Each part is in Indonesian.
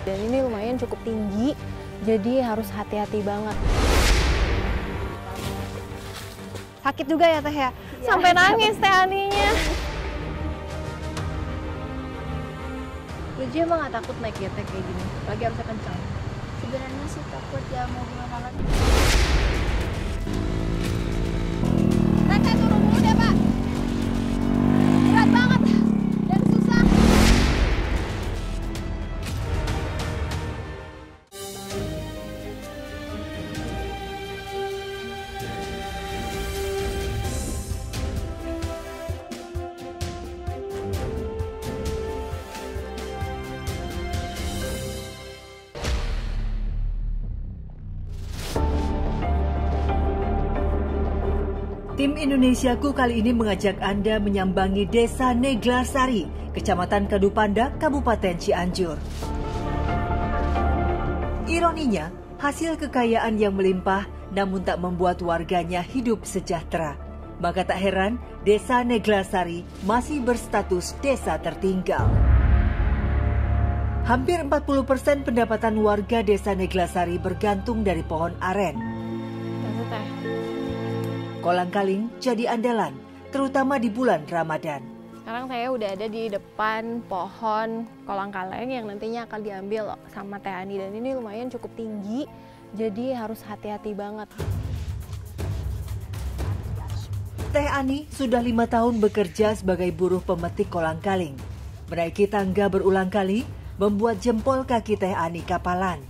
Dan ini lumayan cukup tinggi, jadi harus hati-hati banget. Sakit juga ya Teh ya? Sampai nangis Teh Aninya. Lucu emang gak takut naik getek kayak gini? Lagi harusnya kencang. Sebenarnya sih takut ya, mau gimana lagi. Saya turun dulu deh Pak. Berat banget dan susah. Tim Indonesiaku kali ini mengajak Anda menyambangi Desa Neglasari, Kecamatan Kadupanda, Kabupaten Cianjur. Ironinya, hasil kekayaan yang melimpah namun tak membuat warganya hidup sejahtera. Maka tak heran, Desa Neglasari masih berstatus desa tertinggal. Hampir 40% pendapatan warga Desa Neglasari bergantung dari pohon aren. Kolang-kaling jadi andalan, terutama di bulan Ramadan. Sekarang saya udah ada di depan pohon kolang-kaling yang nantinya akan diambil sama Teh Ani. Dan ini lumayan cukup tinggi, jadi harus hati-hati banget. Teh Ani sudah 5 tahun bekerja sebagai buruh pemetik kolang-kaling. Menaiki tangga berulang kali, membuat jempol kaki Teh Ani kapalan.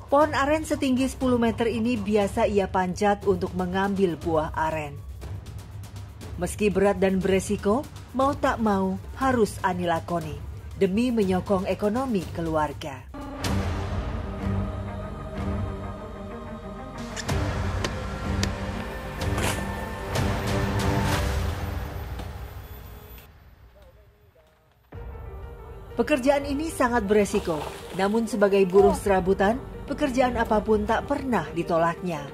Pohon aren setinggi 10 meter ini biasa ia panjat untuk mengambil buah aren. Meski berat dan beresiko, mau tak mau harus Ani lakoni demi menyokong ekonomi keluarga. Pekerjaan ini sangat beresiko, namun sebagai buruh serabutan, pekerjaan apapun tak pernah ditolaknya.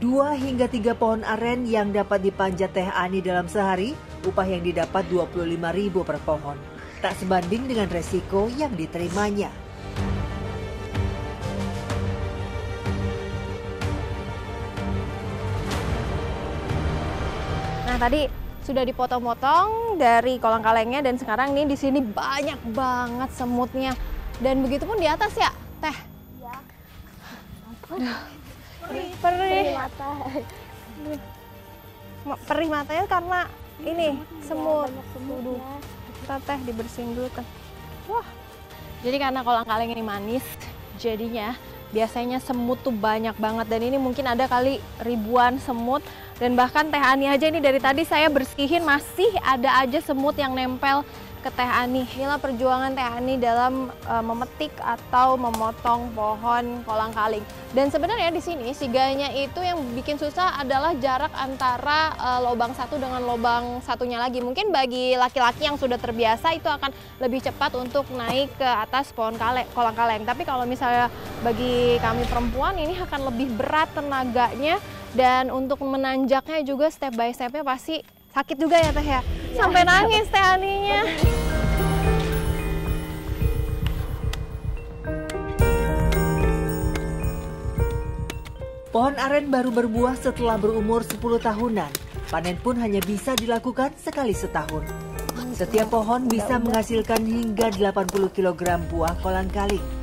Dua hingga 3 pohon aren yang dapat dipanjat Teh Ani dalam sehari, upah yang didapat 25.000 per pohon. Tak sebanding dengan resiko yang diterimanya. Nah, tadi sudah dipotong-potong dari kolang-kalengnya dan sekarang nih di sini banyak banget semutnya. Dan begitu pun di atas ya, Teh? Iya. Perih. Mata. Perih matanya karena ini semut. Banyak semutnya. Kita Teh dibersihin dulu Teh. Wah. Jadi karena kolang-kaling ini manis, jadinya biasanya semut tuh banyak banget. Dan ini mungkin ada kali ribuan semut. Dan bahkan Teh Ani aja ini dari tadi saya bersihin masih ada aja semut yang nempel ke Teh Ani. Inilah perjuangan Teh Ani dalam memetik atau memotong pohon kolang-kaling. Dan sebenarnya di sini siganya itu yang bikin susah adalah jarak antara lubang satu dengan lubang satunya lagi. Mungkin bagi laki-laki yang sudah terbiasa itu akan lebih cepat untuk naik ke atas pohon kolang-kaling. Tapi kalau misalnya bagi kami perempuan ini akan lebih berat tenaganya. Dan untuk menanjaknya juga step by stepnya pasti sakit juga ya Teh ya? Sampai nangis Teh Aninya. Pohon aren baru berbuah setelah berumur 10 tahunan. Panen pun hanya bisa dilakukan sekali setahun. Setiap pohon bisa menghasilkan hingga 80 kg buah kolang-kaling.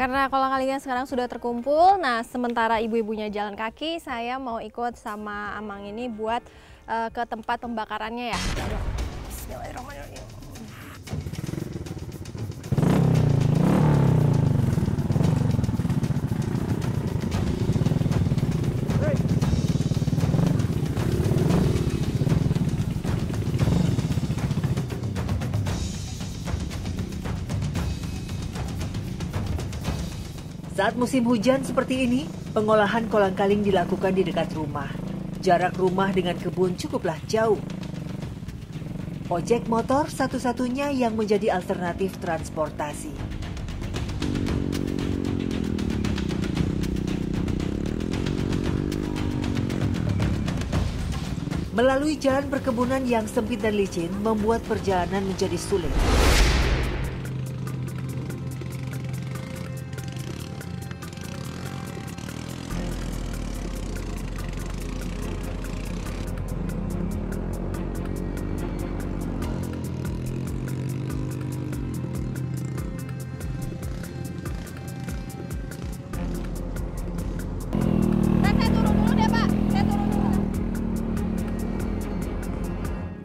Karena kolang-kalingnya sekarang sudah terkumpul, nah sementara ibu-ibunya jalan kaki, saya mau ikut sama Amang ini buat ke tempat pembakarannya ya. Bismillahirrahmanirrahim. Saat musim hujan seperti ini, pengolahan kolang-kaling dilakukan di dekat rumah. Jarak rumah dengan kebun cukuplah jauh. Ojek motor satu-satunya yang menjadi alternatif transportasi. Melalui jalan perkebunan yang sempit dan licin membuat perjalanan menjadi sulit.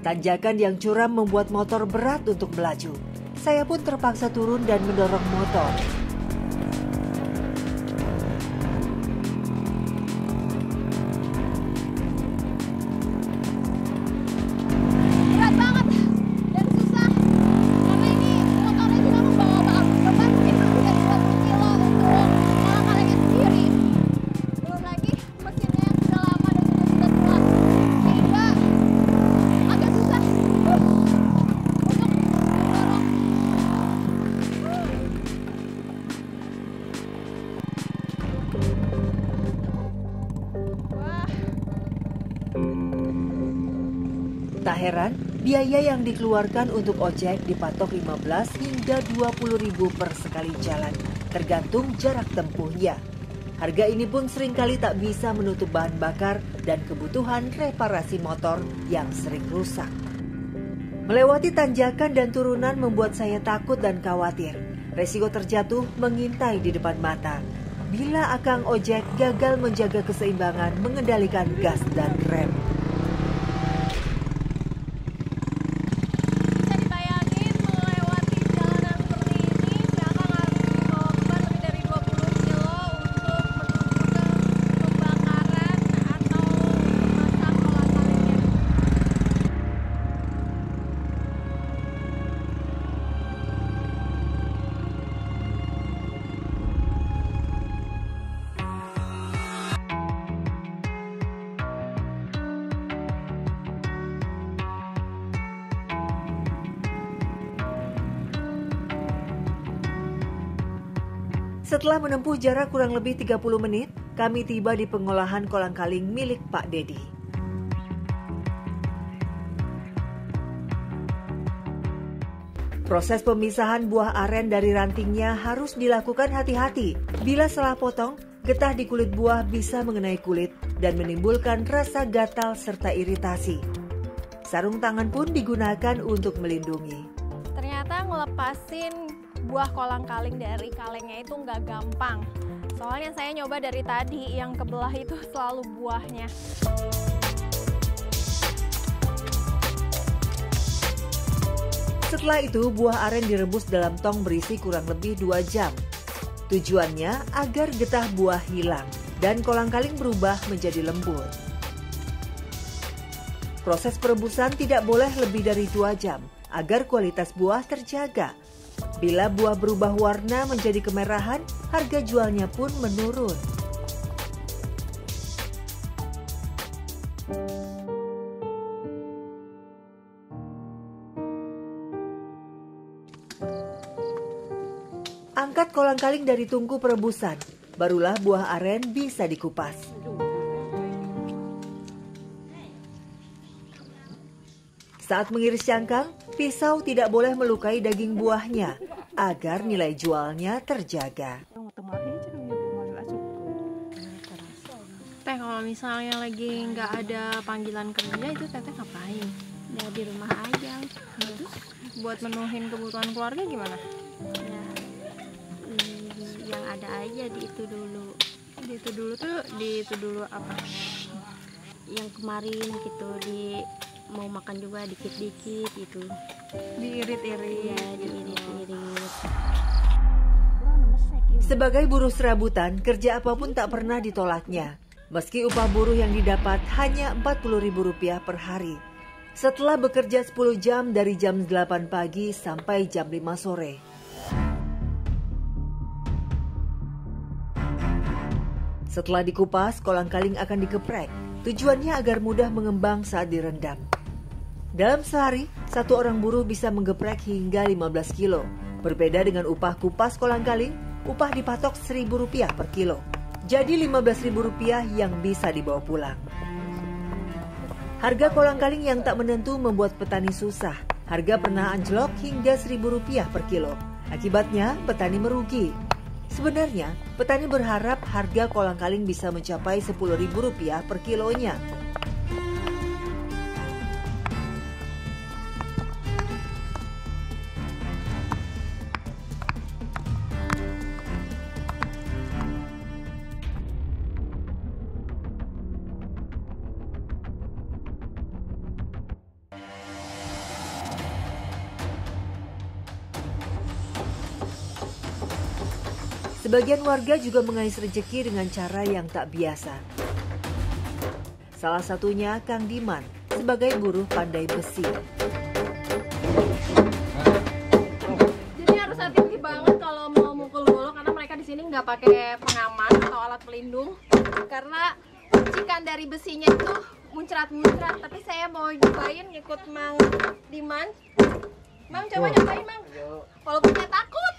Tanjakan yang curam membuat motor berat untuk melaju. Saya pun terpaksa turun dan mendorong motor. Berat banget dan susah karena ini motornya juga membawa beban mungkin lebih dari 20 kilo untuk kolang-kalingnya sendiri. Belum lagi mesinnya yang sudah lama dan juga sudah tua, sehingga agak susah untuk mendorong. Wah. Tak heran, biaya yang dikeluarkan untuk ojek dipatok 15 hingga 20 ribu per sekali jalan, tergantung jarak tempuhnya. Harga ini pun seringkali tak bisa menutup bahan bakar dan kebutuhan reparasi motor yang sering rusak. Melewati tanjakan dan turunan membuat saya takut dan khawatir. Resiko terjatuh mengintai di depan mata. Bila akang ojek gagal menjaga keseimbangan mengendalikan gas dan rem. Bisa dibayangin melewati jalanan seperti ini, seakan harus membawa beban lebih dari 20 kilo untuk menuju ke pembakaran atau memasak kolang-kalingnya. Setelah menempuh jarak kurang lebih 30 menit, kami tiba di pengolahan kolang-kaling milik Pak Dedi. Proses pemisahan buah aren dari rantingnya harus dilakukan hati-hati. Bila salah potong, getah di kulit buah bisa mengenai kulit dan menimbulkan rasa gatal serta iritasi. Sarung tangan pun digunakan untuk melindungi. Ternyata ngelepasin buah kolang-kaling dari kalengnya itu nggak gampang. Soalnya saya nyoba dari tadi, yang kebelah itu selalu buahnya. Setelah itu, buah aren direbus dalam tong berisi kurang lebih 2 jam. Tujuannya agar getah buah hilang dan kolang-kaling berubah menjadi lembut. Proses perebusan tidak boleh lebih dari 2 jam agar kualitas buah terjaga. Bila buah berubah warna menjadi kemerahan, harga jualnya pun menurun. Angkat kolang-kaling dari tungku perebusan, barulah buah aren bisa dikupas. Saat mengiris cangkang, pisau tidak boleh melukai daging buahnya agar nilai jualnya terjaga. Teh, kalau misalnya lagi nggak ada panggilan kerja, itu teteh ngapain? Ya di rumah aja. Terus buat menuhin kebutuhan keluarga gimana? Ya, yang ada aja di itu dulu. Di itu dulu apa? Yang kemarin gitu mau makan juga dikit-dikit gitu. Diirit-irit. Ya diirit-irit. Sebagai buruh serabutan, kerja apapun tak pernah ditolaknya. Meski upah buruh yang didapat hanya Rp40.000 per hari. Setelah bekerja 10 jam dari jam 8 pagi sampai jam 5 sore. Setelah dikupas, kolang-kaling akan dikeprek. Tujuannya agar mudah mengembang saat direndam. Dalam sehari, satu orang buruh bisa menggeprek hingga 15 kilo. Berbeda dengan upah kupas kolang-kaling, upah dipatok Rp1.000 per kilo. Jadi Rp15.000 yang bisa dibawa pulang. Harga kolang-kaling yang tak menentu membuat petani susah. Harga pernah anjlok hingga Rp1.000 per kilo. Akibatnya, petani merugi. Sebenarnya, petani berharap harga kolang-kaling bisa mencapai Rp10.000 per kilonya. Sebagian warga juga mengais rezeki dengan cara yang tak biasa. Salah satunya Kang Diman sebagai buruh pandai besi. Jadi harus hati-hati banget kalau mau mukul golok karena mereka di sini nggak pakai pengaman atau alat pelindung karena percikan dari besinya itu muncrat-muncrat. Tapi saya mau nyobain ngikut Mang Diman. Mang, coba nyobain Mang. Walaupun saya takut.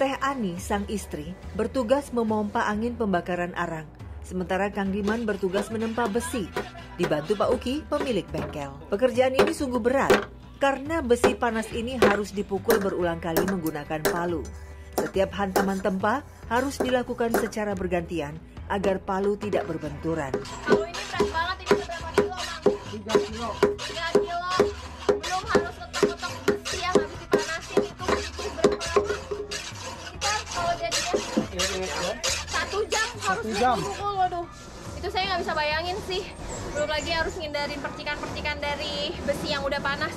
Teh Ani, sang istri, bertugas memompa angin pembakaran arang. Sementara Kang Diman bertugas menempa besi. Dibantu Pak Uki, pemilik bengkel. Pekerjaan ini sungguh berat, karena besi panas ini harus dipukul berulang kali menggunakan palu. Setiap hantaman tempa harus dilakukan secara bergantian, agar palu tidak berbenturan. Kalau ini berat banget, ini berapa kilo Mang? 3 kilo. 3 kilo. Belum harus letak-letak besi yang habis dipanasin itu berapa lama? Kita kalau jadinya 1 jam harus 1 jam. dipukul, waduh. Itu saya nggak bisa bayangin sih. Belum lagi harus ngindarin percikan-percikan dari besi yang udah panas.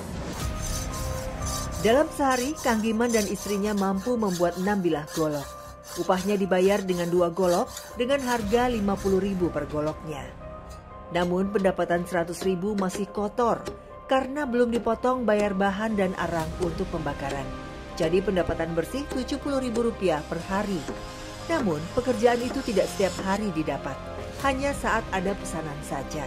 Dalam sehari, Kang Diman dan istrinya mampu membuat 6 bilah golok. Upahnya dibayar dengan 2 golok dengan harga Rp50.000 per goloknya. Namun pendapatan Rp100.000 masih kotor karena belum dipotong bayar bahan dan arang untuk pembakaran. Jadi pendapatan bersih Rp70.000 per hari. Namun pekerjaan itu tidak setiap hari didapat, hanya saat ada pesanan saja.